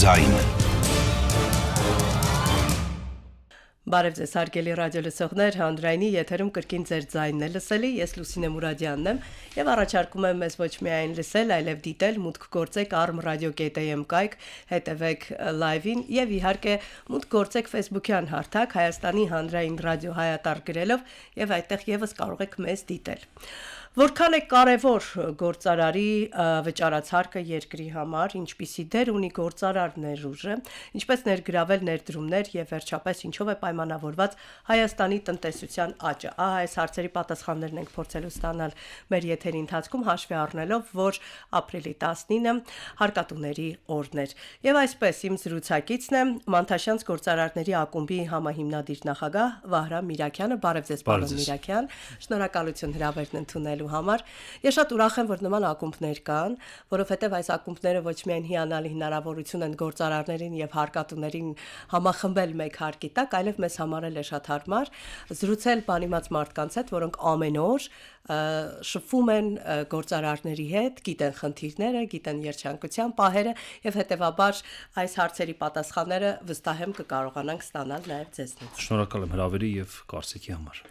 ձայն։ Բարև ձեզ հարգելի ռադիոլսողներ, հանրայինի եթերում կրկին ձեր ձայնն է լսելի, ես Լուսինե Մուրադյանն եմ եւ առաջարկում եմ մեզ ոչ միայն լսել, այլև դիտել, մուտք գործեք arm.radio.am կայք, հետևեք լայվին եւ իհարկե մուտք գործեք Facebook-յան հարթակ Հայաստանի հանրային ռադիո հայատար գրելով եւ այդտեղ եւս կարող եք մեզ դիտել։ Որքան է կարևոր գործարարի վճարացարկը երկրի համար, ինչպիսի դեր ունի գործարար ներուժը, ինչպես ներգրավել ներդրումներ եւ վերջապես ինչով է պայմանավորված Հայաստանի տնտեսության աճը։ Այս հարցերի պատասխաններն ենք փորձելու ստանալ մեր եթերի ընթացքում հաշվի առնելով, որ ապրիլի 19-ը հարկատուների օրն էր։ Եվ այսպես իմ զրուցակիցն է Մանթաշյանց գործարարների ակումբի համահիմնադիր նախագահ Վահրամ Միրաքյանը։ Բարև ձեզ, պարոն Միրաքյան։ Շնորհակալություն հրավերն ընդունելու համար։ Ես շատ ուրախ եմ, որ նման ակումբներ կան, որովհետև այս ակումբները ոչ միայն հիանալի հնարավորություն են գործարարներին եւ հարկատուներին համախմբել մեկ հարկի տակ, այլև մեզ համար էլ է շատ հարմար զրուցել բանիմաց մարդկանց հետ, որոնք ամեն օր շփվում են գործարարների հետ, գիտեն խնդիրները, գիտեն երջանկության պահերը եւ հետեւաբար այս հարցերի պատասխանները վստահ եմ կկարողանանք ստանալ նաեւ ձեզնից։ Շնորհակալ եմ հրավերի եւ կարծիքի համար։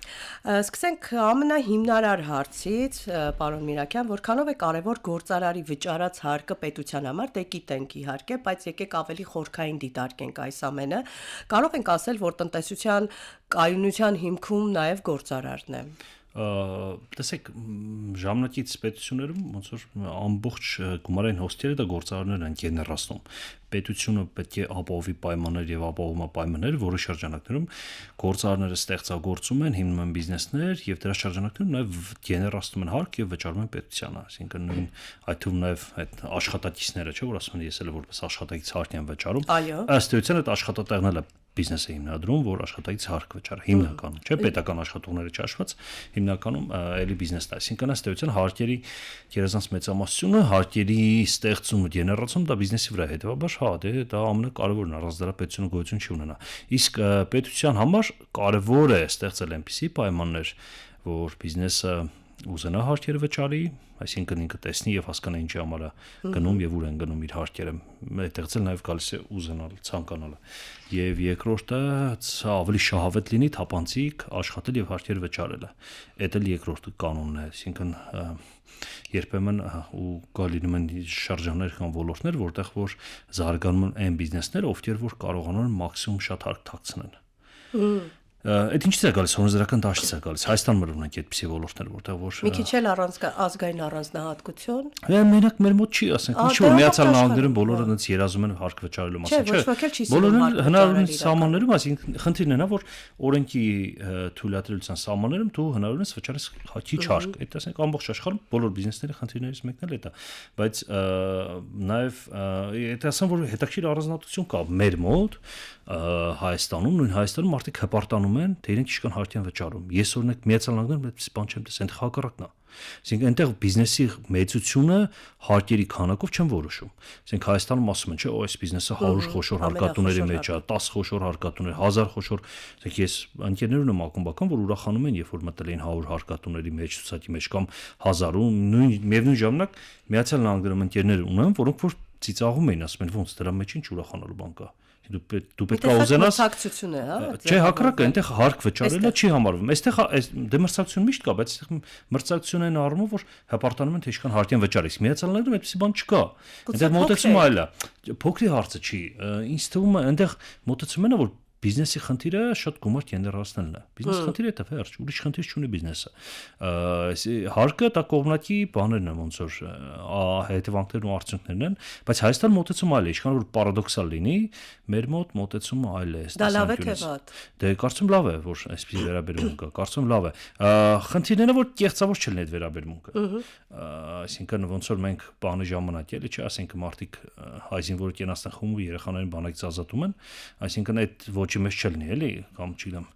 Սկսենք ամենահիմնարար հարցից, պարոն Միրաքյան, որքանով է կարևոր գործարարի վճարած հարկը պետության համար, դե գիտենք իհարկե, բայց եկեք ավելի խորքային դիտարկենք այս ամենը։ Կարող ենք ասել, որ տնտեսության կայունության հիմքում նաեւ գործարարն է։ Տեսեք, ժամանակից պետություններում ոնց որ ամբողջ գումարային հոսքերը դա գործարարներն են գեներացնում։ Պետությունը պետք է ապահովի պայմաններ եւ ապահովումապայմաններ, որի շրջանակներում գործարարները ստեղծագործում են, հիմնում են բիզնեսներ եւ դրա շրջանակներում նաեւ գեներացնում են հարկ եւ վճարում են պետությանը, այսինքն նույն այդ թվում նաեւ այդ աշխատակիցները, չէ՞ որ ասում են ես էլ որպես աշխատակից հարկ եմ վճարում։ Ըստ էության այդ աշխատատեղն էլ բիզնեսը հիմնադրում, որ աշխատակից հարկ վճարի հիմնականում, չէ՞ պետական աշխատողները չհաշված, հիմնականում էլի բիզնեսն է, այսինքն ըստ էության հարկերի գերազանց մեծամասնությունը հարկերի ստեղծում ու գեներացում դա բիզնեսի վրա է, հետեւաբար հա, դե դա ամենակարևորն է, առանց դրա պետությունը գոյություն չի ունենա։ Իսկ պետության համար կարևոր է ստեղծել այնպիսի պայմաններ, որ բիզնեսը ուզենա հարկերը վճարի, այսինքն ինքը տեսնի եւ հասկանա ինչի համար է գնում եւ ուր են գնում իր հարկերը։ Այդտեղից էլ նաեւ գալիս է ուզենալ, ցանկանալը։ Եվ երկրորդը ավելի շահավետ լինի թափանցիկ աշխատել եւ հարկեր վճարելը։ Այդ էլ երկրորդ կանոնն է, այսինքն երբեմն ու գալինում են շրջաններ կամ ոլորտներ, որտեղ որ զարգանում են այն բիզնեսները, ովքեր որ կարողանում են մաքսիմում շատ հարկ թաքցնել։ Այդ ինչից է գալիս, հորիզոնական դաշտից է գալիս։ Հայաստանում ունենք այդպիսի ոլորտներ, որտեղ որ մի քիչ էլ ազգային առանձնահատկություն։ Մենակ մեր մոտ չի, ասենք, ինչ որ Միացյալ Նահանգներում բոլորը այնց երազում են հարկ վճարելու մասին, չէ։ Բոլորը հնարավորինս սահմաններում, այսինքն խնդիրն է նա, որ օրենքի թույլատրելիության սահմաններում դու հնարավորինս վճարես քիչ հարկ։ Այդ ասենք ամբողջ աշխարհում բոլոր բիզնեսների խնդիրներից մեկն էլ է դա։ Բայց նաև այդ ասեմ, որ հետաքրքիր առանձնահատկություն կա մեր մոտ Հայաստանում, նույն Հայաստանում մարդիկ հպարտանում են, թե իրենք ինչքան հարկ են վճարում։ Ես օրինակ Միացյալ Նահանգներում այդպես բան չեմ տեսել, այնտեղ հակառակն է։ Այսինքն այնտեղ բիզնեսի մեծությունը հարկերի քանակով չեն որոշում։ Այսինքն Հայաստանում ասում են, չէ, այս բիզնեսը 100 խոշոր հարկատուների մեջ է, 10 խոշոր հարկատուներ, 1000 խոշոր, այսինքն ես ընկերներ ունեմ ակումբական, որ ուրախանում են, երբ որ մտել էին 100 հարկատուների մեջ, ցուցակի մեջ կամ 1000-ում, նույն ժամանակ Միացյալ Նահանգներում ընկերներ ունեմ, որոնք որ ծիծաղում էին, ասում են, ոնց դրա մեջ ինչ ուրախանալու բան կա։ Դու պետք է ուզենաս մրցակցություն է, հա։ Չէ, հակառակը, այնտեղ հարկ վճարելը չի համարվում։ Այստեղ դե մրցակցություն միշտ կա, բայց այստեղ մրցակցություն այն առումով, որ հպարտանում են թե ինչքան հարկ են վճարի։ Միացյալ Նահանգներում այդպեսի բան չկա։ Այնտեղ մոտեցումը այլ է։ Փոքրի հարցը չի։ Ինձ թվում է այնտեղ մոտեցումն է, որ բիզնեսի խնդիրը շատ գումար գեներացնելն է։ Բիզնեսի խնդիրը դա վերջ, ուրիշ խնդիր չունի բիզնեսը։ Հարկը դա կողմնակի բաներն են, ոնց որ հետևանքներն ու արդյունքներն են, բայց Հայաստան մոտեցումը այլ է, ինչքան որ պարադոքսալ լինի, մեր մոտ մոտեցումը այլ է։ Դա լավ է թե վատ։ Դե կարծում լավ է, որ այսպեսի վերաբերմունք կա, կարծում լավ է։ Խնդիրները որ կեղծավոր չլինի այդ վերաբերմունքը։ Այսինքն ոնց որ մենք բանի ժամանակ էլի չէ, ասենք մարդիկ հայզին որ կենացնեն խումբ երեխաներին բանակից ազատում են, այսինքն այդ ոչի մեջ չլինի, էլի, կամ չգիտեմ։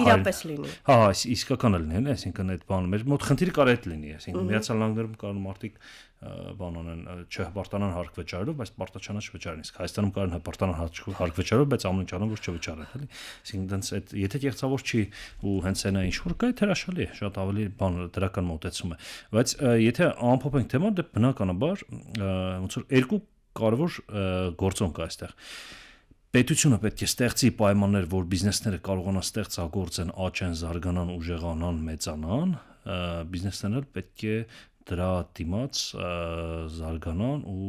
Իրապես լինի։ Հա, իսկական էլ լինի, այսինքն այդ բանը մեր մոտ խնդիրը կարող է լինի, այսինքն Միացյալ Նահանգներում կան մարդիկ բան ունեն, չհպարտանան հարկ վճարելով, բայց պարտաչանա չվճարեն։ Իսկ Հայաստանում կարող են հպարտանան հարկ վճարելով, բայց ամեն ինչ անում որ չվճարեն, էլի։ Այսինքն դրանց այդ եթե կեղծավոր չի ու հենց այնա ինչ որ կա, այդ հրաշալի է, շատ ավելի բան դրական մոտեցում է։ Բայց եթե ամփոփենք թեման, դե բնականաբար ոնց որ երկու կարևոր գործոն կա այստեղ։ Պետությունը պետք է ստեղծի պայմաններ, որ բիզնեսները կարողանան ստեղծագործեն, աճեն, զարգանան, ուժեղանան, մեծանան, բիզնեսները պետք է դրա դիմաց զարգանան ու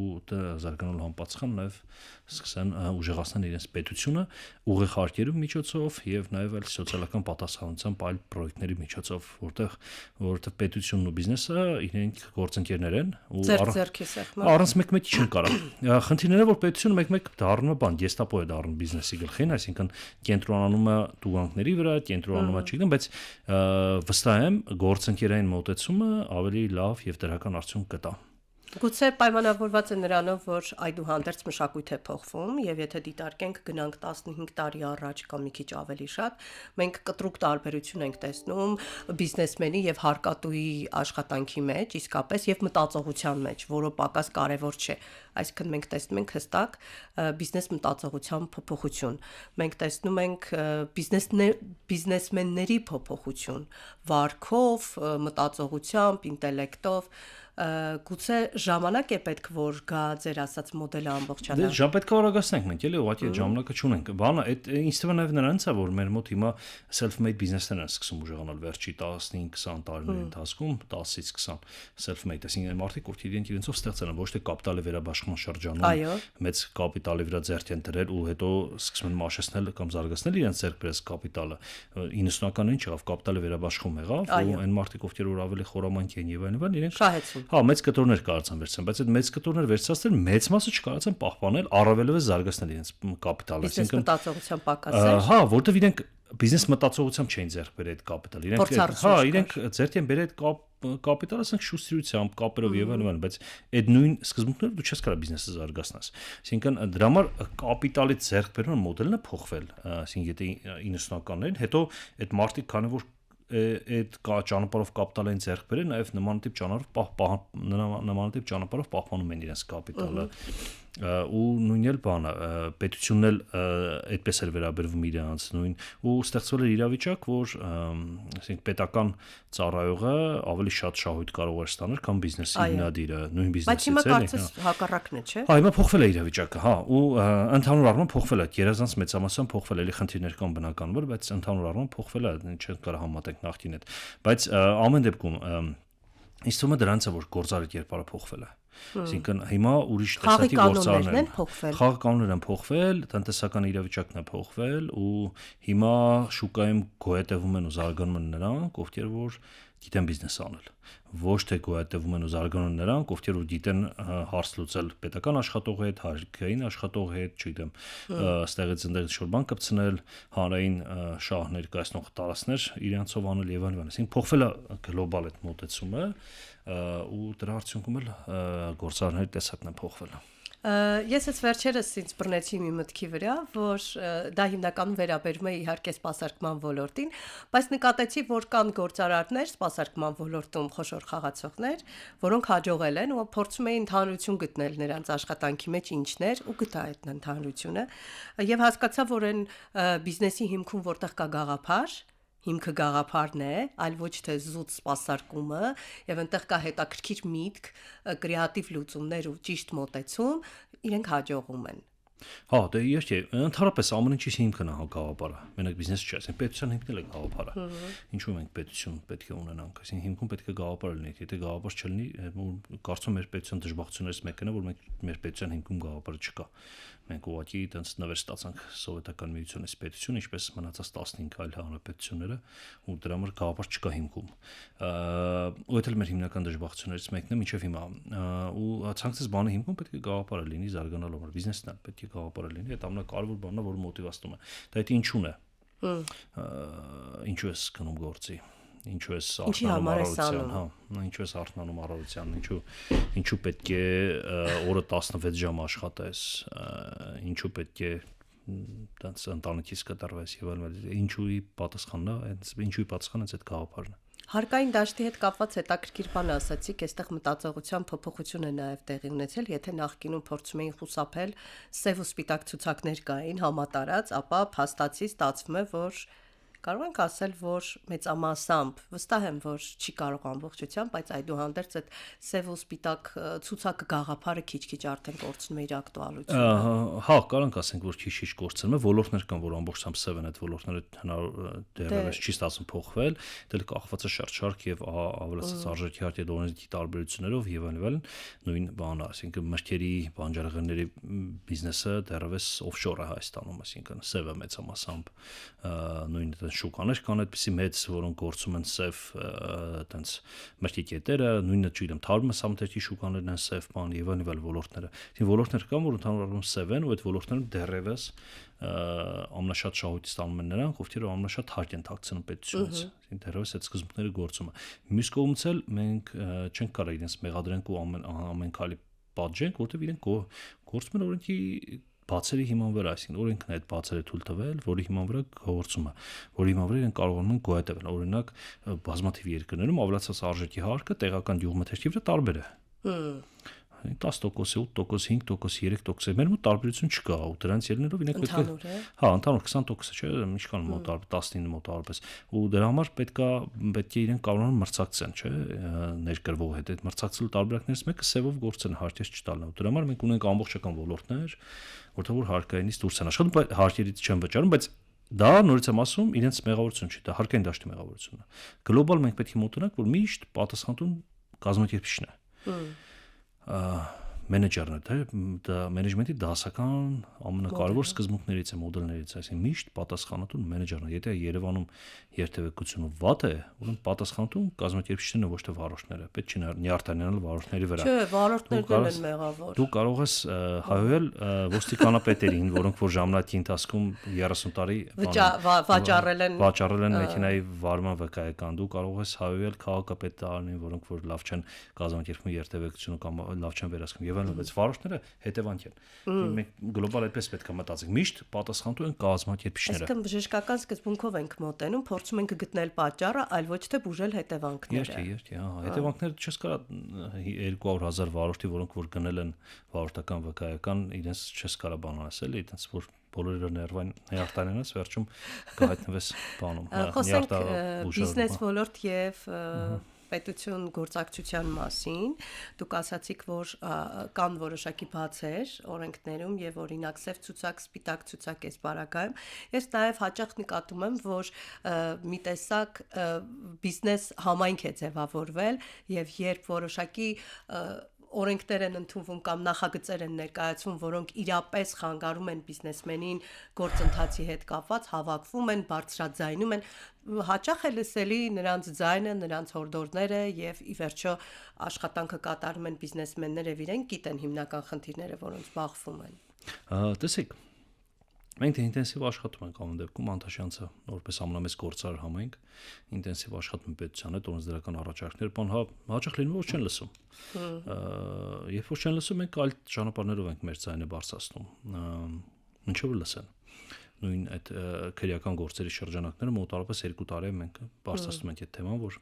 զարգանալու համապատասխան նաև սկսեն ուժեղացնել իրենց պետությունը ուղիղ հարկերով միջոցով եւ նաև այլ սոցիալական պատասխանությամբ այլ պրոյեկտների միջոցով, որովհետեւ պետությունն ու բիզնեսը իրենք գործընկերներ են ու առանց մեկ-մեկի չեն կարող։ Խնդիրները որ պետությունը մեկ-մեկ դառնում է բան, գեստապո է դառնում բիզնեսի գլխին, այսինքն կենտրոնանում է տուգանքների վրա, կենտրոնանում է չգիտեմ, բայց վստահ եմ գործընկերային մոտեցումը ավելի լավ եւ դրական արդյունք կտա։ Գուցե պայմանավորված է նրանով, որ այդուհանդերձ մշակույթ է փոխվում եւ եթե դիտարկենք գնանք 15 տարի առաջ կամ մի քիչ ավելի շատ, մենք կտրուկ տարբերություն ենք տեսնում բիզնեսմենի եւ հարկատուի աշխատանքի մեջ, իսկապես եւ մտածողության մեջ, որը պակաս կարեւոր չէ։ Այսինքն մենք տեսնում ենք հստակ բիզնես մտածողության փոփոխություն։ Մենք տեսնում ենք բիզնեսմենների փոփոխություն վարքով, մտածողությամբ, ինտելեկտով գուցե ժամանակ է պետք որ գա ձեր ասած մոդելը ամբողջանա։ Դե ժամ պետք է օրագացնենք մենք էլի ուղղակի ժամանակը չունենք։ Բանը այդ ինձ թվում է նաև նրանց է որ մեր մոտ հիմա self-made բիզնեսներ են սկսում ուժեղանալ վերջի 15-20 տարիների ընթացքում 10-ից 20 self-made, այսինքն մարդիկ որ իրենցով ստեղծել են ոչ թե կապիտալի վերաբաշխման շրջանում մեծ կապիտալի վրա ձեռք են դրել ու հետո սկսում են մաշեցնել կամ զարգացնել իրենց ձեռք բերած կապիտալը 90-ականներին չեղավ կապիտալի վերաբաշխում եղավ ու այն մարդիկ ովքեր որ ավելի խորամանկ են եւ այլն իրենք հա մեծ կտորներ կարողացան վերցնել, բայց այդ մեծ կտորներ վերցածել մեծ մասը չկարողացան պահպանել, առավելևս զարգացնել իրենց կապիտալը, այսինքն մտածողության պակասը։ Հա, որտեվ իրենք բիզնես մտածողությամբ չէին ձեռք բերել այդ կապիտալը։ Իրենք ձեռք են բերել այդ կապիտալը, ասենք շուտությամբ, կապերով եւ այլն, բայց այդ նույն սկզբունքները դու չես կարող բիզնեսը զարգացնես։ Այսինքն դրա համար կապիտալի ձեռք բերման մոդելն է փոխվել, այսինքն եթե 90-ականներին, հետո այդ մարդիկ քանի որ այդ ճանապարհով կապիտալային ձեռք բերել, նաև նմանատիպ ճանապարհով պահպանում են իրենց կապիտալը ու նույնն էլ բանը պետությունն էլ այդպես էր վերաբերվում իրանց նույն ու ստեղծվել էր իրավիճակ, որ ասենք պետական ծառայողը ավելի շատ շահույթ կարող էր ստանալ, քան բիզնեսի հիմնադիրը, նույն բիզնեսից էլ։ Բայց հիմա կարծես հակառակն է, չէ՞։ Հա, հիմա փոխվել է իրավիճակը, հա, ու ընդհանուր առմամբ փոխվել է, երազանց մեծամասամբ փոխվել է, էլի խնդիրներ կան բնականաբար, բայց ընդհանուր առմամբ փոխվել է, չեն կարող համատենք նախկին հետ։ Բայց ամեն դեպքում ինձ թվում է դրանց է որ գործարի կերպարը փոխվել է։ Այսինքն հիմա ուրիշ տեսակի գործարներ են փոխվել։ Խաղի կանոններն են փոխվել, տնտեսական իրավիճակն է փոխվել ու հիմա շուկայում գոյատևում են ու զարգանում են նրանք, ովքեր որ գիտեն բիզնես անել։ Ոչ թե գոյատևում են ու զարգանում են նրանք, ովքեր որ գիտեն հարց լուծել պետական աշխատողի հետ, հարիկային աշխատողի հետ, չգիտեմ, ստեղից ընդեղից շուտ բան կպցնել, հանրային շահ ներկայացնող տարածքներ իրենցով անել եւ այլն։ Այսինքն փոխվել է գլոբալ այդ մոտեցումը ու դրա արդյունքում էլ գործարարների տեսակն է փոխվել։ Ես այս վերջերս ինձ բռնեցի մի մտքի վրա, որ դա հիմնականում վերաբերում է իհարկե սպասարկման ոլորտին, բայց նկատեցի, որ կան գործարարներ սպասարկման ոլորտում խոշոր խաղացողներ, որոնք հաջողել են ու փորձում էին ընդհանրություն գտնել նրանց աշխատանքի մեջ ինչներ ու գտա այդ ընդհանրությունը եւ հասկացա, որ այն բիզնեսի հիմքում որտեղ կա գաղափար հիմքը գաղափարն է, այլ ոչ թե զուտ սպասարկումը, եւ այնտեղ կա հետաքրքիր միտք, կրեատիվ լուծումներ ու ճիշտ մոտեցում, իրենք հաջողում են։ Հա, դե իհարկե, ընդհանրապես ամեն ինչի հիմքն է գաղափարը։ Մենակ բիզնեսը չէ, այսինքն պետության հիմքն է գաղափարը։ Ինչու մենք պետություն պետք է ունենանք, այսինքն հիմքում պետք է գաղափար լինի, եթե գաղափար չլինի, կարծում եմ մեր պետության դժբախտություններից մեկն է, որ մեր պետության հիմքում գաղափարը չկա։ Մենք ուղղակի այտենց նվեր ստացանք սովետական միությունից պետություն, ինչպես մնացած 15 այլ հանրապետությունները, ու դրա համար գաղափար չկա հիմքում։ Ու դա էլ մեր հիմնական դժբախտություններից մեկն է մինչև հիմա։ Ու ցանկացած բանը հիմքում պետք է գաղափարը լինի զարգանալու համար, բիզնեսն է պետք է գաղափարը լինի, այդ ամենակարևոր բանն է, որը մոտիվացնում է։ Դա այդ ինչու՞ն է։ Ինչու ես գնում գործի։ Ինչու ես արթնանում առողջության, հա, ինչու ես արթնանում առողջության, ինչու պետք է օրը 16 ժամ աշխատես, ինչու պետք է տենց ընտանիքից կտրվես եւ այլն, ինչուի պատասխանն է, ինչուի պատասխանը այդ գաղափարն է։ Հարկային դաշտի հետ կապված հետաքրքիր բան ասացիք, այստեղ մտածողության փոփոխություն է նաև տեղի ունեցել, եթե նախկինում փորձում էին խուսափել սև ու սպիտակ ցուցակներ կային համատարած, ապա փաստացի ստացվում է, որ կարող ենք ասել, որ մեծամասամբ վստահ եմ, որ չի կարող ամբողջությամբ, բայց այդուհանդերձ այդ սև ու սպիտակ ցուցակը գաղափարը քիչ-քիչ արդեն կորցնում է իր ակտուալությունը։ Հա, կարանք ասենք, որ քիչ-քիչ կորցնում է, ոլորտներ կան, որ ամբողջությամբ սև են, այդ ոլորտները դեռևս չի ստացվում փոխվել, դել կախված է շարժարք եւ ավելացած արժեքի հարթ եւ դոնեզի տարբերություններով եւ այլն, նույն բանը, այսինքն մրգերի, բանջարեղենների բիզնեսը դեռևս օֆշոր է Հայաստանում, այսինքն սևը մեծամասամբ նույն այդպես շուկաներ կան այդպիսի մեծ, որոնք գործում են սև այդպես մրգի կետերը, նույնը չգիտեմ, թարմը սամթերքի շուկաներն են սև բան եւ այլն ոլորտները։ Այսինքն ոլորտներ կան, որ ընդհանուր առմամբ սև են, ու այդ ոլորտներում դեռևս ամենաշատ շահույթ ստանում են նրանք, ովքեր ամենաշատ հարկ են թաքցնում պետությունից։ Այսինքն դեռևս այդ սկզբունքները գործում է։ Մյուս կողմից էլ մենք չենք կարող իրենց մեղադրենք ու ամեն քալի պատժենք, որտեղ իրենք գործում են օրենքի բացերի հիման վրա, այսինքն օրենքն է այդ բացերը թույլ տվել, որի հիման վրա գործում է, որի հիման վրա իրենք կարողանում են գոյատևել։ Օրինակ, բազմաթիվ երկրներում ավելացած արժեքի հարկը տեղական գյուղմթերքի վրա տարբեր է։ 10%, 8%, 5%, 3%, մեր մոտ տարբերություն չկա, ու դրանից ելնելով իրենք պետք է, հա, ընդհանուր 20%, չէ, ինչքան մոտ 19 մոտ արպես, ու դրա համար պետք է իրենք կարողանան մրցակցեն, չէ, ներկրվող հետ, այդ մրցակցելու տարբերակներից մեկը սևով գործելն հարկեր չտալն, ու դրա համար մենք ունենք ամբողջական ոլորտներ, որտեղ որ հարկայինից դուրս են աշխատում, բայց հարկերից չեն վճարում, բայց դա նորից եմ ասում, իրենց մեղավորություն չի, դա հարկային դաշտի մեղավորությունն է։ Գլոբալ մենք պետք է մոտենանք, որ միշտ պատասխանատուն կազմակերպիչն է։ Մենեջերն է, դա մենեջմենտի դասական ամենակարևոր սկզբունքներից է, մոդելներից, այսինքն միշտ պատասխանատուն մենեջերն է։ Եթե Երևանում երթևեկությունը վատ է, ուրեմն պատասխանատուն կազմակերպիչներն են, ոչ թե վարորդները։ Պետք չի նյարդայնանալ վարորդների վրա։ Չէ, վարորդներն են մեղավոր։ Դու կարող ես հայհոյել ոստիկանապետերին, որոնք որ ժամանակի ընթացքում 30 տարի վաճառել են մեքենայի վարման վկայական։ Դու կարող ես հայհոյել քաղաքապետարանին, որոնք որ լավ չեն կազմակերպում երթևեկությունը կամ լավ չեն վերահսկում։ Բայց վարորդները հետևանք են։ Մենք գլոբալ այդպես պետք է մտածենք։ Միշտ պատասխանատու են կազմակերպիչները։ Այսինքն բժշկական սկզբունքով ենք մոտենում, փորձում ենք գտնել պատճառը, այլ ոչ թե բուժել հետևանքները։ Երկի, հա, հետևանքները չես կարա 200,000 վարորդի, որոնք որ գնել են վարորդական վկայական, իրենց չես կարա բան ասել, այդպես որ բոլորը ներարտանենաս վերջում կհայտնվես բանում։ Խոսենք բիզնես ոլորտ եւ պետություն գործակցության մասին, դուք ասացիք, որ կան որոշակի բացեր օրենքներում եւ օրինակ սև ցուցակ, սպիտակ ցուցակ էս բարակայում։ Ես նաեւ հաճախ նկատում եմ, որ մի տեսակ բիզնես համայնք է ձևավորվել եւ երբ որոշակի օրենքներ են ընդունվում կամ նախագծեր են ներկայացվում, որոնք իրապես խանգարում են բիզնեսմենին գործընթացի հետ կապված, հավաքվում են, բարձրաձայնում են, հաճախ է լսելի նրանց ձայնը, նրանց հորդորները եւ ի վերջո աշխատանքը կատարում են բիզնեսմենները, եւ իրենք գիտեն հիմնական խնդիրները, որոնց բախվում են։ Տեսեք, մենք ինտենսիվ աշխատում ենք ամեն դեպքում Անտաշյանցը որպես ամենամեծ գործարար համայնք ինտենսիվ աշխատում պետության հետ օրենսդրական առաջարկներ, բան հաճախ լինում որ չեն լսում։ Երբ որ չեն լսում, մենք այլ ճանապարհներով ենք մեր ձայնը բարձրացնում։ Ինչով լսեն։ Նույն այդ քրեական գործերի շրջանակները մոտավորապես 2 տարի մենք բարձրացնում ենք այդ թեման, որ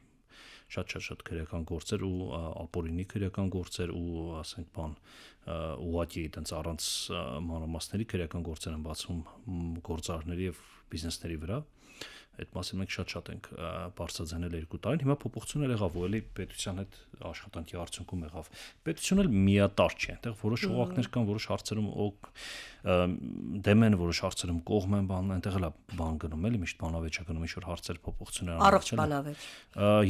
շատ քրեական գործեր ու ապօրինի քրեական գործեր ու ասենք բան ուղղակի այդպես առանց մանրամասների քրեական գործեր են բացվում գործարարների եւ բիզնեսների վրա։ Այդ մասին մենք շատ ենք բարձրացնել 2 տարին։ Հիմա փոփոխություններ եղավ, ու էլի պետության հետ աշխատանքի արդյունքում եղավ։ Պետությունն էլ միատար չի, այնտեղ որոշ օղակներ կան, որոշ հարցերում դեմ են, որոշ հարցերում կողմ են, բան, այնտեղ էլ բան գնում, էլի միշտ բանավեճ է գնում, ինչ որ հարցեր փոփոխություններ առողջ բանավեճ։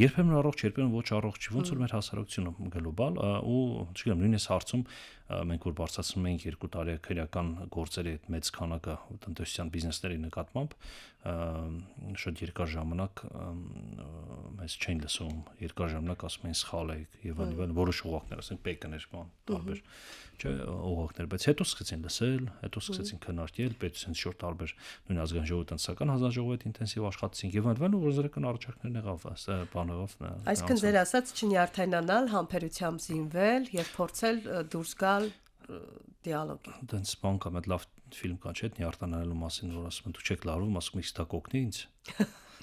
Երբեմն առողջ, երբեմն ոչ առողջ, ոնց որ մեր հասարակությունը գլոբալ, ու չգիտեմ, նույնիսկ հարցում մենք որ բարձրացնում ենք 2 տարի քրեական գործերի այդ մեծ քանակը տնտեսության բիզնեսների նկատմամբ շատ երկար ժամանակ մեզ չեն լսում, երկար ժամանակ ասում են սխալ է եւ այլն, որոշ օղակներ, ասենք պեկներ, բան, տարբեր, չէ, օղակներ, բայց հետո սկսեցին լսել, հետո սկսեցին քննարկել, պետության շուրջ տարբեր նույն ազգային ժողովի տնտեսական հանձնաժողովի հետ ինտենսիվ աշխատեցինք եւ այլն, ու օրենսդրական առաջարկներն եղավ, բան եղավ։ Այսինքն ձեր ասած չնյարդայնանալ, համբերությամբ զինվել եւ փորձել դուրս գալ դիալոգի։ Դենց բան կա, մեծ լավ ֆիլմ կա, չէ՞, նյարդայնանալու մասին, որ ասում են դուք չեք լարվում, ասում եք դա կօգնի ինձ։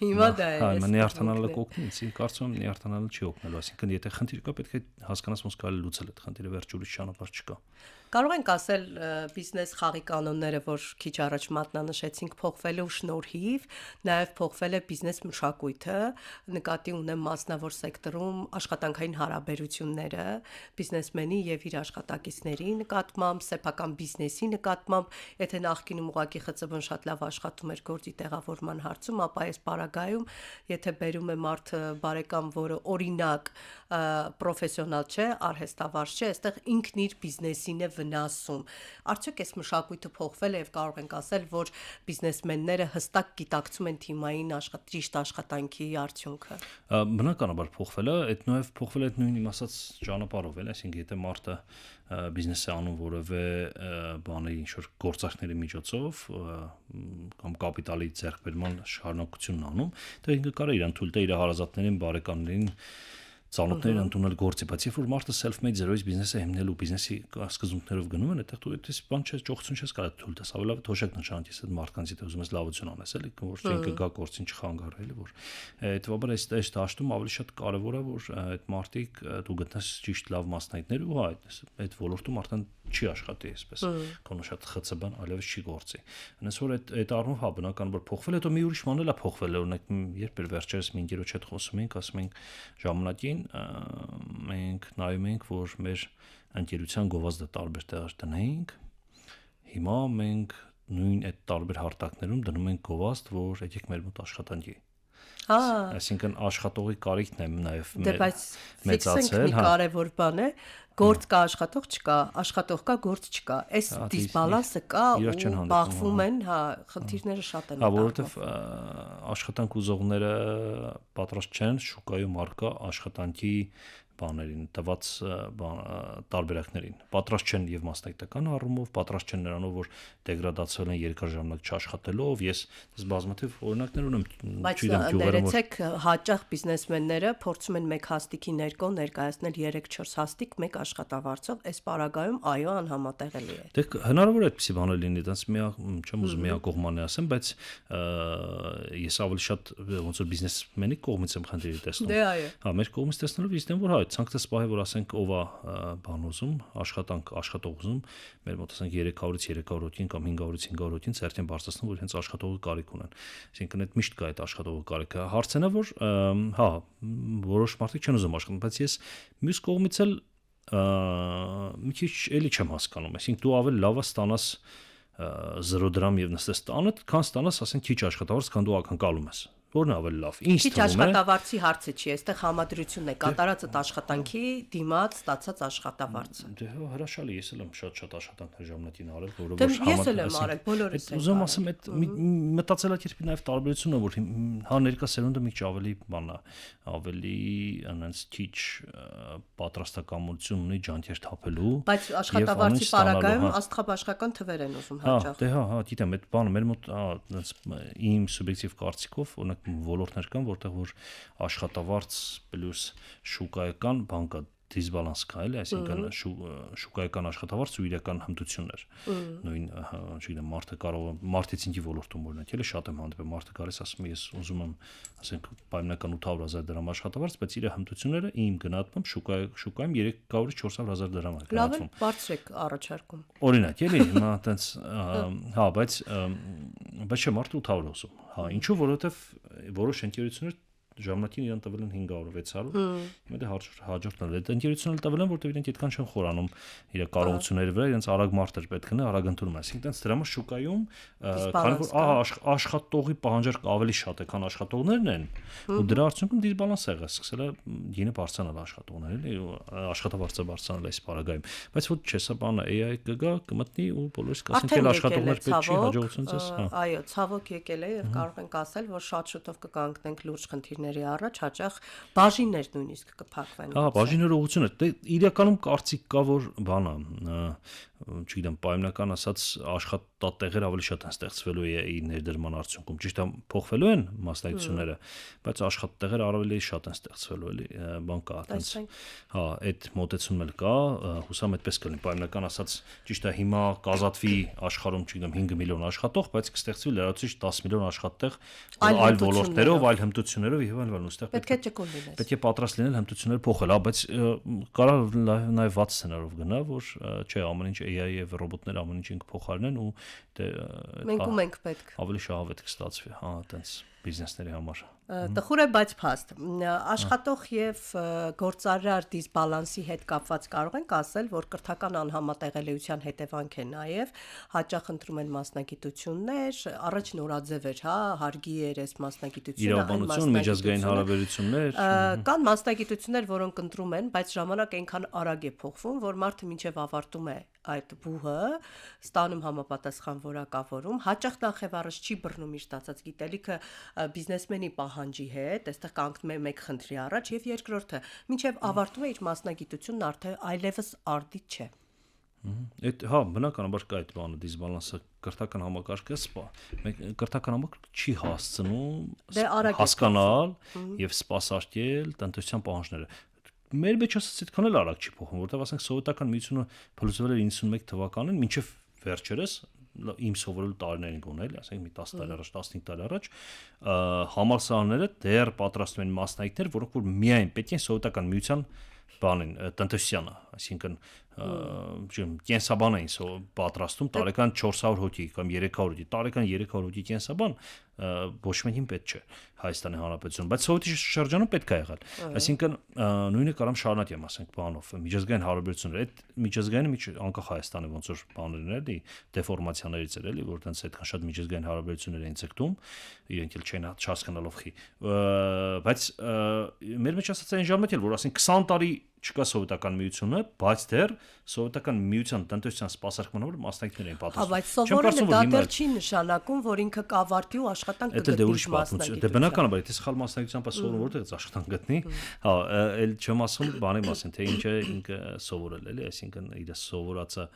Հիմա դա է։ Հա, նյարդանալը կօգնի, ինձ կարծում եմ նյարդանալը չի օգնելու, այսինքն եթե խնդիր կա, պետք է հասկանաս ոնց կարելի լուծել այդ խնդիրը, վերջ ուրիշ ճանապարհ չկա։ Կարող ենք ասել բիզնես խաղի կանոնները, որ քիչ առաջ մատնանշեցինք, փոխվելու շնորհիվ, նաև փոխվել է բիզնես մշակույթը, նկատի ունեմ մասնավոր սեկտորում աշխատանքային հարաբերությունները, բիզնեսմենի եւ իր աշխատակիցների նկատմամբ, սեփական բիզնեսի նկատմամբ, եթե նախկինում ուղղակի ԽՑԲ-ն շատ լավ աշխատում էր գործի տեղավորման հարցում, ապա այս պարագայում, եթե բերում է մարդը բարեկամ, որը օրինակ պրոֆեսիոնալ չէ, արհեստավարժ չէ, այստեղ ինքն իր բիզնեսին է վնասում։ Արդյոք այս մշակույթը փոխվել է եւ կարող ենք ասել, որ բիզնեսմենները հստակ գիտակցում են թիմային ճիշտ աշխատանքի արդյունքը։ Բնականաբար փոխվել է, այդ նաև փոխվել է այդ նույն իմ ասած ճանապարհով, այսինքն եթե մարդը բիզնես է անում որևէ բանի ինչ-որ գործարքների միջոցով կամ կապիտալի ձեռքբերման շարունակությունն անում, դա ինքը կարող է իրան թույլ տա իր հարազատներին, բարեկամներին ծանոթներին ընդունել գործի, բայց երբ որ մարդը self-made zero-ից բիզնես է հիմնելու, բիզնեսի սկզբունքներով գնում են, այդտեղ դու այդպես բան չես, ճոխություն չես կարող թույլ տաս, ավելի լավ թոշակ նշանակես այդ մարդկանց, եթե ուզում ես լավություն անես, էլի, որ չեն գա գործին չխանգարել, որ հետեւաբար այս դաշտում ավելի շատ կարևոր է, որ այդ մարդիկ դու գտնես ճիշտ լավ մասնագետներ ու հա այդ ոլորտում արդեն չի աշխատի այսպես, քոնը շատ ԽՑԲ-ն այլևս չի գործի։ Այնպես որ այդ առումով հա բնականաբար փոխվել է, հետո մի ուրիշ բան էլ է փոխվել, օրինակ երբ վերջերս մի ընկերոջ հետ խոսում ենք, ասում ենք ժամանակին մենք նայում ենք, որ մեր ընկերության գովազդը տարբեր տեղեր տնենք, հիմա մենք նույն այդ տարբեր հարթակներում դնում ենք գովազդ, որ եկեք մեր մոտ աշխատանքի։ Այսինքն աշխատողի կարիքն է նաև մեծացել, մի կարևոր բան է, գործ կա, աշխատող չկա, աշխատող կա, գործ չկա։ Այս դիսբալանսը կա ու բախվում են, հա, խնդիրները շատ են։ Հա, որովհետև աշխատանք ուզողները պատրաստ չեն շուկայում առկա աշխատանքի բաներին, տված տարբերակներին։ Պատրաստ չեն եւ մասնագիտական առումով, պատրաստ չեն նրանով, որ դեգրադացվել են երկար ժամանակ չաշխատելով։ Ես բազմաթիվ օրինակներ ունեմ, չգիտեմ, գյուղերում որ հաճախ բիզնեսմենները փորձում են մեկ հաստիկի ներկո ներկայացնել 3-4 հաստիկ մեկ աշխատավարձով, այս պարագայում այո անհամատեղելի է։ Դե հնարավոր է այդպիսի բաներ լինի, դրանց չեմ ուզում միակողմանի ասեմ, բայց ես ավելի շատ ոնց որ բիզնեսմենի կողմից եմ խնդիրը տեսնում։ Դե այո։ Հա, մեր կողմից տեսնելով ես դեմ որ հա ցանկացած պահի որ ասենք ով է բան ուզում, աշխատող ուզում, մեր մոտ ասենք 300-ից 300-ին կամ 500-ից 500-ին ցերտին բարձրացնում, որ հենց աշխատողի կարիք ունեն։ Այսինքն այդ միշտ կա այդ աշխատողի կարիքը։ Հարցն է որ հա որոշ մարդիկ չեն ուզում աշխատել, բայց ես մյուս կողմից էլ մի քիչ էլի չեմ հասկանում, այսինքն դու ավելի լավ է ստանաս 0 դրամ եւ նստես տանը, քան ստանաս ասենք քիչ աշխատավարձ, քան դու ակնկալում ես։ Որն ավելի լավ։ Ինչ թվում է։ Քիչ աշխատավարձի հարցը չի, այստեղ համադրությունն է, կատարած այդ աշխատանքի դիմաց ստացած աշխատավարձը։ Դե հրաշալի, ես էլ եմ շատ աշխատանքներ ժամանակին արել, որը որ ես էլ եմ արել, բոլորս ենք։ Ուզում ասեմ, այդ մտածելակերպի նաև տարբերությունն է, որ հա ներկա սերունդը մի քիչ ավելի բան է, ավելի այնց քիչ պատրաստակամություն ունի ջանքեր թափելու։ Բայց աշխատավարձի պարագայում աստղաբաշխական թվեր են ուզում հաճախ։ Դե հա, գիտեմ, այդ բանը մեր մոտ իմ սուբյեկտիվ կարծիքով օրինակ ոլորտներ կան, որտեղ որ աշխատավարձ պլյուս շուկայական բան կա, դիսբալանս կա, էլի, այսինքն շուկայական աշխատավարձ ու իրական հմտություններ։ Նույն, չգիտեմ, մարդը կարող է մարտեցինքի ոլորտում օրինակ, էլի շատ եմ հանդիպել, մարդը գալիս ասում է, ես ուզում եմ, ասենք, պայմանական 800,000 դրամ աշխատավարձ, բայց իր հմտությունները իմ գնահատմամբ շուկայում 300-ից 400,000 դրամ է գնահատվում։ Լավ է, բարձր եք առաջարկում։ Օրինակ, էլի, հիմա այտենց, հա, բայց չէ, մարդը 800 ուզում։ Հա, ինչու, որովհետև որոշ ընկերություններ ժամանակին իրան տվել են 500-600, հիմա դե հաջորդն է։ Այդ ընկերությունները տվել են, որտեղ իրենք այդքան չեն խորանում իր կարողությունների վրա, իրենց արագ մարդեր պետք է արագ ընդունում, այսինքն այդպես դրա համար շուկայում, քանի որ աշխատողի պահանջարկը ավելի շատ է, քան աշխատողներն են, ու դրա արդյունքում դիսբալանս եղել, սկսել է գինը բարձրանալ աշխատողները, աշխատավարձը բարձրանալ այս պարագայում, բայց ոչ չէ, սա բանը AI կգա, կմտնի ու բոլորս կասենք էլ աշխատողներ պետք չի, հաջողություն ձեզ, հա։ Այո, ցավոք եկել է եւ կարող ենք ասել, որ շատ շուտով կկանգնենք լուրջ խնդիրներ տարիների առաջ հաճախ բաժիններ նույնիսկ կփակվեն։ Հա, բաժինները ուղղություն է։ Դե իրականում կարծիք կա, որ բանը, չգիտեմ, պայմանական ասած աշխատատեղեր ավելի շատ են ստեղծվելու ի ներդրման արդյունքում։ Ճիշտ է, փոխվելու են մասնագիտությունները, բայց աշխատատեղեր ավելի շատ են ստեղծվելու, էլի, բան կա, այտենց։ Հա, այդ մոտեցումն էլ կա, հուսամ այդպես կլինի, պայմանական ասած, ճիշտ է, հիմա կազատվի աշխարհում, չգիտեմ, 5 միլիոն աշխատող, բայց կստեղծվի լրացուցիչ 10 միլիոն աշխատեղ այլ ոլորտներով, այլ հմտություններով եւ այլն, ուստեղ պետք է ճկուն լինես։ պետք է պատրաստ լինել հմտությունները փոխել, հա, բայց կարա նաեւ վատ սցենարով գնա, որ չէ, ամեն ինչ AI եւ ռոբոտներ ամեն ինչ փոխարինեն ու մենք պետք ավելի շահավետ կստացվի, հա, այտենց բիզնեսների համար։ Տխուր է, բայց փաստ։ Աշխատող եւ գործարար դիսբալանսի հետ կապված կարող ենք ասել, որ կրթական անհամատեղելիության հետևանք է նաեւ հաճախ ընտրում են մասնագիտություններ, առաջ նորաձև էր, հա, հարգի էր այս մասնագիտությունը, իրավաբանություն, միջազգային հարաբերություններ, կան մասնագիտություններ, որոնք ընտրում են, բայց ժամանակ այնքան արագ է փոխվում, որ մարդը մինչեւ ավարտում է այդ բուհը, ստանում համապատասխան որակավորում, հաճախ նախ առաջ չի բռնում իր ստացած գիտելիքը բիզնեսմենի պահանջի հետ, այստեղ կանգնում է մեկ խնդրի առաջ եւ երկրորդը, մինչեւ ավարտում է իր մասնագիտությունն արդեն այլևս արդիտ չէ։ Այդ հա, բնականաբար կա այդ բանը դիսբալանսը կրթական համակարգը սպա։ Մենք կրթական համակարգը չի հասցնում հասկանալ եւ սպասարկել տնտեսության պահանջները։ Մեր մեջ ասած այդքան էլ արագ չի փոխվում, որտեղ ասենք սովետական միությունը փլուզվել էր 91 թվականին, մինչև վերջերս իմ սովորելու տարիներին գոնե, ասենք մի 10 տարի առաջ, 15 տարի առաջ, համալսարանները դեռ պատրաստում են մասնագետներ, որոնք որ միայն պետք է սովետական միության բանին տնտեսությանը, այսինքն կենսաբան էին պատրաստում տարեկան 400 հոգի կամ 300 հոգի, տարեկան 300 հոգի կենսաբան ոչ մեկին պետք չէ Հայաստանի Հանրապետությունում, բայց սովետի շրջանում պետք է եղել։ Այսինքն նույնը կարամ շարունակեմ, ասենք բանով, միջազգային հարաբերությունները, այդ միջազգայինը անկախ Հայաստանի ոնց որ բաներն էլի, դեֆորմացիաներից էր էլի, որ տենց այդքան շատ միջազգային հարաբերություններ էին ցկտում, իրենք էլ չեն հասկանալով խի։ Բայց մեր մեջ ասած այն ժամանակ էլ որ ասենք 20 տարի չկա սովետական միությունը, բայց դեռ սովետական միության տնտեսության սպասարկման համար մասնագետներ էին պատրաստվում։ Հա, բայց սովորելը դա դեռ չի նշանակում, որ ինքը կավարտի ու աշխատանք կգտնի մասնագիտության։ Դե բնականաբար, եթե սխալ մասնագիտության պես սովորում որտեղից աշխատանք գտնի, հա, այլ չեմ ասում բանի մասին, թե ինչ է ինքը սովորել, էլի, այսինքն իր սովորածը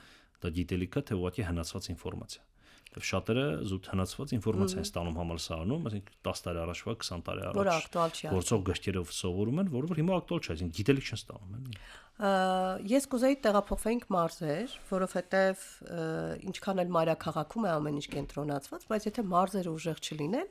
դա գիտելիքը, թե ուղղակի հնացված ինֆորմացիա։ Շատերը զուտ հնացված ինֆորմացիա են ստանում համալսարանում, այսինքն 10 տարի առաջվա, 20 տարի առաջ։ Որ ակտուալ չի։ Գործող գրքերով սովորում են, որը հիմա ակտուալ չէ, այսինքն գիտելիք չեն ստանում, էլի։ Ես կուզեի տեղափոխվենք մարզեր, որովհետև ինչքան էլ մայրաքաղաքում է ամեն ինչ կենտրոնացված, բայց եթե մարզերը ուժեղ չլինեն,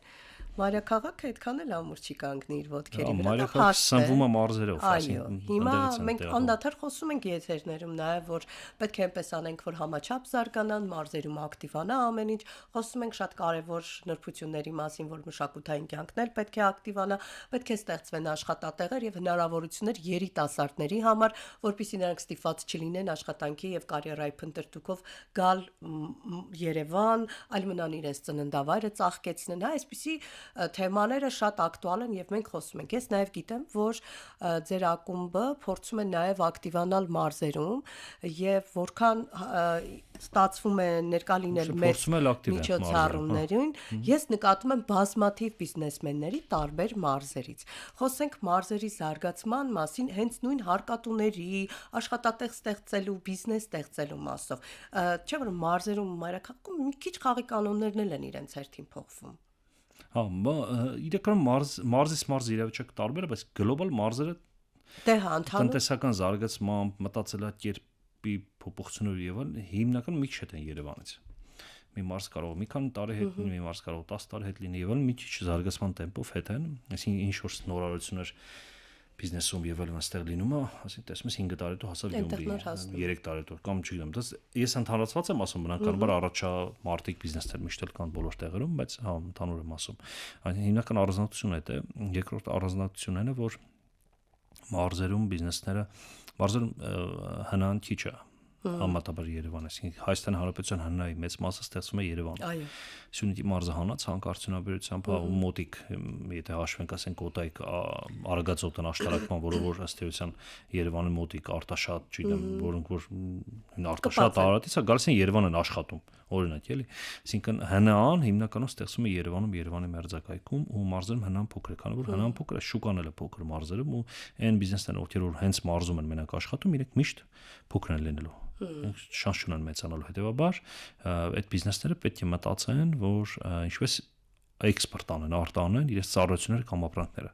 մայրաքաղաքը այդքան էլ ամուր չի կանգնի իր ոտքերի վրա։ Մայրաքաղաքը սնվում է մարզերով, այսինքն հիմա մենք անդադար խոսում ենք եթերներում նաև որ պետք է այնպես անենք որ համաչափ զարգանան, մարզերում ակտիվանա ամեն ինչ, խոսում ենք շատ կարևոր նրբությունների մասին, որ մշակութային կյանքն էլ պետք է ակտիվանա, պետք է ստեղծվեն աշխատատեղեր եւ հնարավորություններ երիտասարդների համար, որպեսզի նրանք ստիպված չլինեն աշխատանքի եւ կարիերայի փնտրտուքով գալ Երևան, այլ մնան իրենց ծննդավայրը ծաղկեցնեն, հա, այսպիսի թեմաները շատ ակտուալ են եւ մենք խոսում ենք։ Ես նաեւ գիտեմ, որ ձեր ակումբը փորձում է նաեւ ակտիվանալ մարզերում եւ որքան ստացվում է ներկա լինել մեր միջոցառումներին, ես նկատում եմ բազմաթիվ բիզնեսմենների տարբեր մարզերից։ Խոսենք մարզերի զարգացման մասին հենց նույն հարկատուների, աշխատատեղ ստեղծելու, բիզնես ստեղծելու մասով։ Չէ՞ որ մարզերում մայրաքաղաքում մի քիչ խաղի կանոններն էլ են իրենց հերթին փոխվում։ Հա, իրականում մարզից մարզ իրավիճակ տարբեր է, բայց գլոբալ մարզերը դե հա ընդհանուր տնտեսական զարգացմամբ, մտածելակերպի փոփոխությունով եւ այլն հիմնական մի քիչ հետ են Երևանից։ Մի մարզ կարող մի քանի տարի հետ լինի, մի մարզ կարող 10 տարի հետ լինի եւ այլն մի քիչ զարգացման տեմպով հետ են, այսինքն ինչ որ նորարարություններ բիզնեսում եւ այլն այստեղ լինում է, ասենք տեսնում ես 5 տարի դու հասավ Գյումրի, 3 տարի դու կամ չգիտեմ, դա ես ընդհանրացված եմ ասում, բնականաբար առաջա մարտիկ բիզնեսներ միշտ էլ կան բոլոր տեղերում, բայց հա ընդհանուր եմ ասում։ Այն հիմնական առանձնահատկությունն է, երկրորդ առանձնահատկությունն է, որ մարզերում բիզնեսները մարզերում հնան քիչ է, Համատաբար Երևան, այսինքն Հայաստանի Հանրապետության հանրային մեծ մասը ստեղծվում է Երևանում։ Այո։ Սյունիքի մարզը հանած հանքարդյունաբերությամբ մոտիկ, եթե հաշվենք, ասենք Կոտայք, Արագածոտն աշտարակման, որ ըստ էության Երևանի մոտիկ Արտաշատ, չգիտեմ, որոնք որ Արտաշատ Արարատից է գալիս են Երևանն աշխատում, օրինակ, էլի։ Այսինքն ՀՆԱ-ն հիմնականում ստեղծվում է Երևանում, Երևանի մերձակայքում ու մարզերում ՀՆԱ-ն փոքր է, քանի որ ՀՆԱ-ն փոքր է, շուկան էլ է փոքր մարզերում ու այն բիզնեսներն, ովքեր որ հենց մարզում են մենակ աշխատում, իրենք միշտ փոքր են լինելու։ Շանս չունեն մեծանալու, հետևաբար այդ բիզնեսները պետք է մտածեն, որ ինչպես էքսպորտ անեն, արտանեն իրենց ծառայությունները կամ ապրանքները։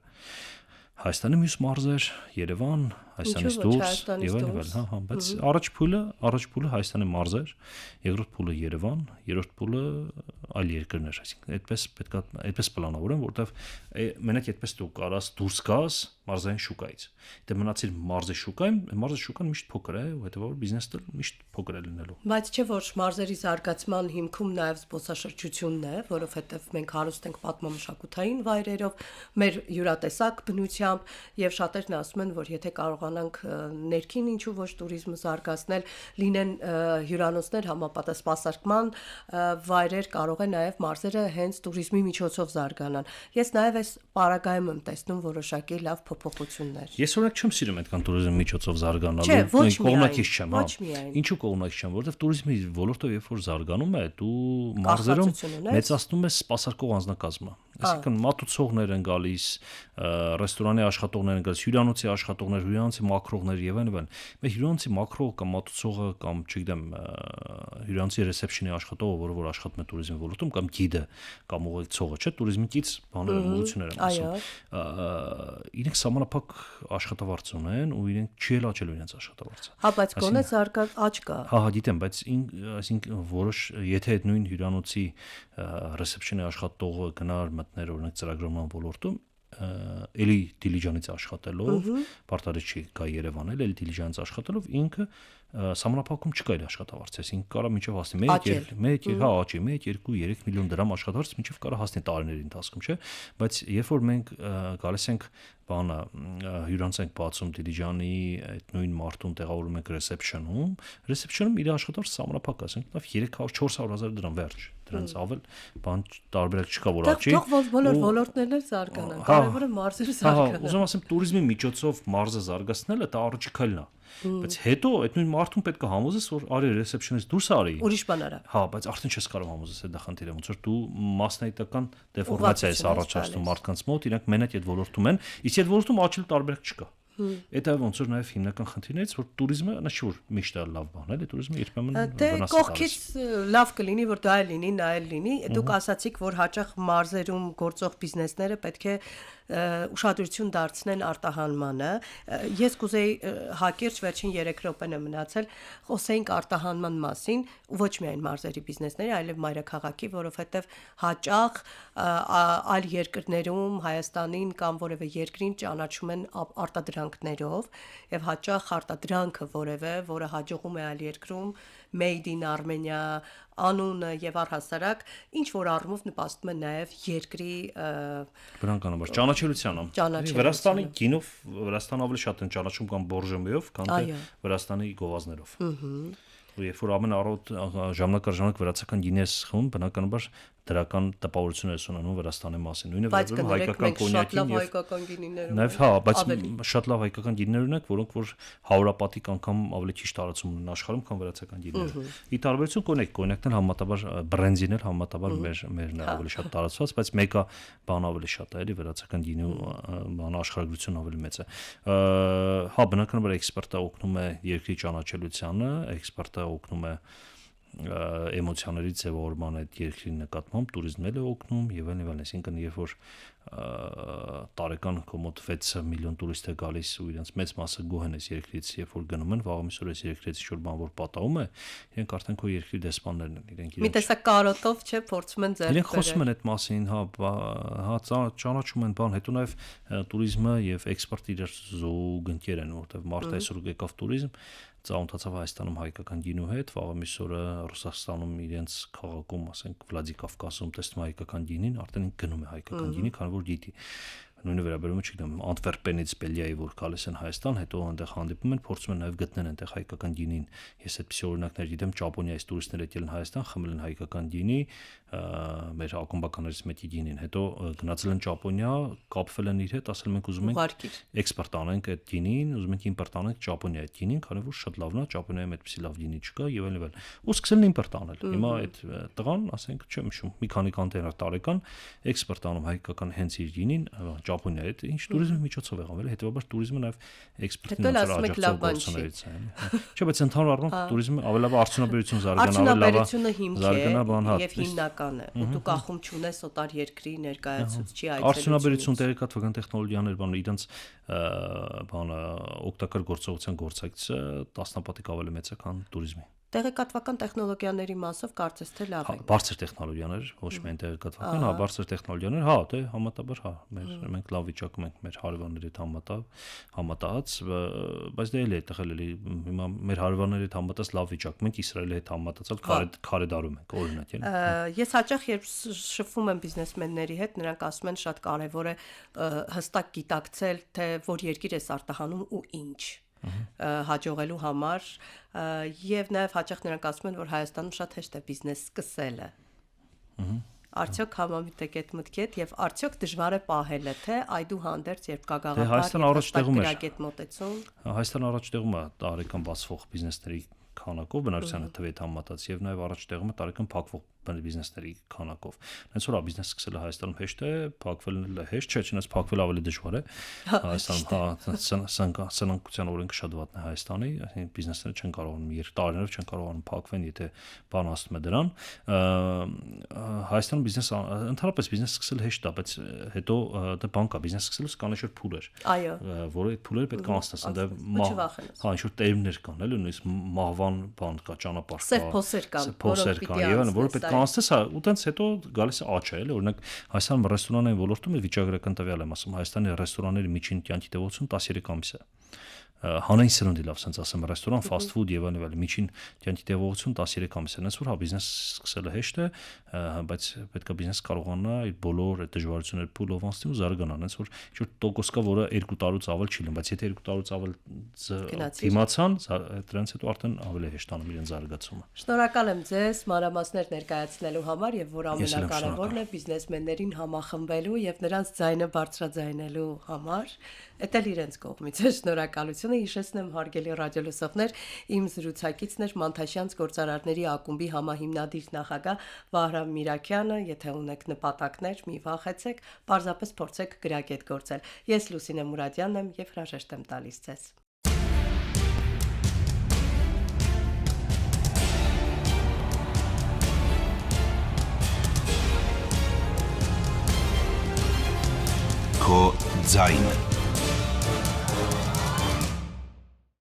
Հայաստանի մյուս մարզեր, Երևան, Հայաստանից դուրս եւ այլն, հա, բայց առաջ փուլը Հայաստանի մարզեր, երկրորդ փուլը Երևան, երրորդ փուլը այլ երկրներ, այսինքն այդպես պլանավորեն, որովհետեւ մենակ այդպես դու կարաս դուրս գաս մարզային շուկայից։ Դե մնացիր մարզի շուկան միշտ փոքր է, ու հետեւաբար բիզնեսը միշտ փոքր է լինելու։ Բայց չէ՞ որ մարզերի զարգացման հիմքում նաեւ զբոսաշրջությունն է, որովհետեւ մենք հարուստ ենք պատմամշակութային վայրերով, մեր յուրատեսակ բնությամբ եւ շատերն ասում են, որ եթե կարողանանք ներքին ինչու ոչ туриզմը զարգացնել, լինեն հյուրանոցներ համապատասխան վայրեր, կարող է նաեւ մարզերը հենց туриզմի միջոցով զարգանան։ Ես նաեւ այս պարագայում եմ տեսնում որոշակի լավ փոփոխություններ։ Ես օրինակ չեմ սիրում այդքան туриզմի միջոցով զարգանալու, կողմնակից չեմ, հա։ Ինչու կողմնակից չեմ, որովհետև туриզմի ոլորտը երբ որ զարգանում է, դու մարզերում մեծացնում ես սպասարկող անձնակազմը։ Այսինքն մատուցողներ են գալիս, ռեստորանի աշխատողներ են գալիս, հյուրանոցի աշխատողներ, հյուրանոցի մակրողներ եւ այլն։ Մեր հյուրանոցի մակրողը կամ մատուցողը կամ չգիտեմ հյուրանոցի ռեսեպշնի աշխատողը, որը որ աշխատում է туриզմի ոլորտում կամ գիդը կամ ուղեկցողը, չէ, туриզմից բաներ են, ուղղություններ են ասում։ Իրենք սահմանափակ աշխատավարձ ունեն ու իրենք չի ելաչելու իրենց աշխատավարձը։ Հա, բայց գոնե զարգալ աճ կա։ Հա, գիտեմ, բայց այսինքն որոշ եթե այդ նույն հյուրանոցի ռեսեպշնի աշխատողը գնար մտներ օրինակ ծրագրման ոլորտում էլի դիլիջանից աշխատելով, պարտադիր չի գա Երևան, էլի դիլիջանից աշխատելով ինքը սահմանափակում չկա իր աշխատավարձը, այսինքն կարա մինչև հասնի 1-2-3 միլիոն դրամ աշխատավարձ մինչև կարա հասնի տարիների ընթացքում, չէ՞, բայց երբ որ մենք գալիս ենք բանը հյուրանոց ենք բացում Դիլիջանի այդ նույն մարտուն տեղավորում ենք ռեսեպշնում իր աշխատավարձը սահմանափակ է, ասենք լավ 300-400 հազար դրամ վերջ, դրանից ավել բան տարբերակ չկա որ աճի։ Թող բոլոր ոլորտներն էլ զարգանան, կարևորը մարզերը զարգանան։ Ուզում ասեմ туриզմի միջոցով մարզը զարգացնելը դա առաջի քայլն է։ Բայց հետո այդ նույն մարդուն պետք է համոզես, որ արի ռեսեպշնից դուրս արի։ Ուրիշ բան արա։ Հա, բայց արդեն չես կարող համոզես այդ խնդիրը, ոնց որ դու մասնագիտական դեֆորմացիա ես առաջացնում մարդկանց մոտ, իրենք մենակ այդ ոլորտում են, իսկ այդ ոլորտում աճել տարբերակ չկա։ Դա ոնց որ նաև հիմնական խնդիրներից, որ туриզմը նշի որ միշտ է լավ բան, էլի туриզմը երբեմն վնաս է։ Կողքից լավ կլինի, որ դա լինի, նա էլ լինի։ Դուք ասացիք, որ հաճախ մարզերում գործող բիզնեսները պետք է ուշադրություն դարձնեն արտահանմանը։ Ես կուզեի հակիրճ վերջին 3 րոպեն է մնացել, խոսեինք արտահանման մասին, ոչ միայն մարզերի բիզնեսների, այլև մայրաքաղաքի, որովհետև հաճախ այլ երկրներում Հայաստանին կամ որևէ երկրին ճանաչում են արտադրանքներով եւ հաճախ արտադրանքը որը հաջողում է այլ երկրում Made in Armenia անունը եւ առհասարակ ինչ որ առումով նպաստում է նաեւ երկրի բնականաբար ճանաչելիությանը։ Վրաստանի գինով Վրաստանը ավելի շատ են ճանաչում կամ բորժոմեով, քան թե Վրաստանի գովազներով։ Ու երբ որ ամեն առօր ժամանակ վրացական գինի ես խմում, բնականաբար դրական տպավորություն ես ունենում Վրաստանի մասին։ Նույնը վերաբերում հայկական կոնյակին եւ հայկական գինիներում։ Նաեւ հա, բայց շատ լավ հայկական գինիներ ունենք, որոնք որ հարյուրապատիկ անգամ ավելի քիչ տարածում ունեն աշխարհում, քան վրացական գինիները։ Ի տարբերություն կոնյակն էլ համատաբար բրենդին էլ համատաբար մերն է ավելի շատ տարածված, բայց մեկը բան ավելի շատ է, էլի վրացական գինու բան աշխարհագրություն ավելի մեծ է։ Հա, բնականաբար էքսպերտը օգնում է երկրի ճանաչելիությանը, էքսպերտը օգնում է էմոցիաների ձևավորման այդ երկրի նկատմամբ туриզմն է օգնում եւ այլն, այսինքն երբ որ տարեկան կոմոդ 6 միլիոն տուրիստ է գալիս ու իրենց մեծ մասը գոհ են այս երկրից, երբ որ գնում են վաղամիսօր այս երկրից ինչ-որ բան որ պատահում է, իրենք արդեն քո երկրի դեսպաններն են, իրենք մի տեսակ կարոտով չէ փորձում են ձեռք բերել։ Իրենք խոսում են այդ մասին, հա, ճանաչում են բան, հետո նաեւ туриզմը եւ էքսպորտը իրար զուգընկեր են, որտեվ մարդ այսօր եկավ туриզմ ծանոթացավ Հայաստանում հայկական գինու հետ, վաղամիսօրը Ռուսաստանում իրենց քաղաքում, ասենք Վլադիկավկասում տեսնում հայկական գինին, արդեն գնում է հայկական գինի, քանի որ գիտի։ նույնը վերաբերում է, չգիտեմ, Անտվերպենից Բելգիայի, որ գալիս են Հայաստան, հետո այնտեղ հանդիպում են, փորձում են նաև գտնել այնտեղ հայկական գինին։ Ես այդպիսի օրինակներ գիտեմ, Ճապոնիայից տուրիստներ եկել են Հայաստան, խմել են հայկական գինի, մեր ակումբականներից մեկի գինին, հետո գնացել են Ճապոնիա, կապվել են իր հետ, ասել ենք ուզում ենք էքսպորտ անենք այդ գինին, ուզում ենք իմպորտ անենք Ճապոնիա այդ գինին, քանի որ շատ լավն է, Ճապոնիայում այդպիսի լավ գինի չկա եւ այլն։ Ու սկսել են իմպորտ անել։ Հիմա այդ տղան, ասենք, չեմ հիշում, մի քանի կոնտեյներ տարեկան էքսպորտ անում հայկական հենց իր գինին Ճապոնիա։ Այդ ինչ տուրիզմի միջոցով եղավ, էլի, հետեւաբար տուրիզմը նաեւ էքսպորտի աջակցող գործոններից է։ Չէ, բայց ընդհանուր առմամբ տուրիզմը ավելի լավ արդյունաբերություն զարգանա, եւ հիմնական է։ Ու դու կախում չունես օտար երկրի ներկայացուցչի այցելությունից։ Արդյունաբերություն, տեղեկատվական տեխնոլոգիաներ, իրենց օգտակար գործողության գործակցը տասնապատիկ ավելի մեծ է, քան տուրիզմի։ Տեղեկատվական տեխնոլոգիաների մասով կարծես թե լավ է։ Բարձր տեխնոլոգիաներ, ոչ միայն տեղեկատվական, հա, բարձր տեխնոլոգիաներ, հա, դե համատաբար, հա, մենք լավ վիճակում ենք մեր հարևանների հետ համատած, բայց դե էլի այդտեղ էլի հիմա մեր հարևանների հետ համատած լավ վիճակում ենք, Իսրայելի հետ համատածալ քարեդարում ենք, օրինակ, էլի։ Ես հաճախ երբ շփվում եմ բիզնեսմենների հետ, նրանք ասում են շատ կարևոր է հստակ գիտակցել, թե որ երկիր ես արտահանում ու ինչ հաջողելու համար, եւ նաեւ հաճախ նրանք ասում են, որ Հայաստանում շատ հեշտ է բիզնես սկսելը։ Արդյոք համամիտ եք այդ մտքեդ եւ արդյոք դժվար է պահելը, թե այդուհանդերձ երբ կա գաղափար մոտեցում։ Հայաստան առաջ տեղում է տարեկան բացվող բիզնեսների քանակով, բնակչության թվի հետ համատած եւ նաեւ առաջ տեղում է տարեկան փակվող բիզնեսների քանակով։ Հենց որ բիզնես սկսելը Հայաստանում հեշտ է, փակվելն հեշտ չէ, չնայած փակվելը ավելի դժվար է։ Հայաստանում սնանկության օրենքը շատ վատն է Հայաստանի, այսինքն բիզնեսները չեն կարողանում տարիներով չեն կարողանում փակվեն, եթե բան ասում է դրան։ Հայաստանում բիզնես ընդհանրապես բիզնես սկսել հեշտ է, բայց հետո դա բան կա, բիզնես սկսելուց կանեշոր փուլ էր։ Այո։ Որը այդ փուլերը պետք է անցնես, այնտեղ հա ինչ-որ տերմներ կան, էլի նույնիսկ մահվան բան կա, ճանապարհ կա։ Սև փոսեր կան, որը պետք է անցնես, հա, ու տենց հետո գալիս է աճը, էլի, օրինակ Հայաստանում ռեստորանային ոլորտում վիճակագրական տվյալ եմ ասում, Հայաստանի ռեստորանների միջին կյանքի տևողությունը 13 ամիս է։ Հանային սննդի լավ sense ասեմ ռեստորան, fast food եւ այլն, միջին կյանքի տևողություն 13 ամիս է։ Հենց որ հա բիզնես սկսելը հեշտ է, բայց պետք է բիզնես կարողանա այդ բոլոր այդ դժվարությունները փուլով անցնել ու զարգանալ։ Հենց որ ինչ-որ տոկոս կա, որը 2 տարուց ավել չի լինում, բայց եթե 2 տարուց ավել դիմացան, դրանից հետո արդեն ավելի հեշտ անում իրեն զարգացումը։ Շնորհակալ եմ ձեզ մանրամասներ ներկայացնելու համար եւ որ ամենակարևորն է բիզնեսմեններին համախմբելու եւ նրանց ձայնը բարձրաձայնելու համար։ Էդ էլ իրենց կողմից է շնորհակալություն։ Հիշեցնեմ հարգելի ռադիոլսողներ, իմ զրուցակիցն էր Մանթաշյանց գործարարների ակումբի համահիմնադիր նախագահ Վահրամ Միրաքյանը։ Եթե ունեք նպատակներ, մի վախեցեք, պարզապես փորձեք գրագետ գործել։ Ես Լուսինե Մուրադյանն եմ եւ հրաժեշտ եմ տալիս ձեզ։ Քո ձայնը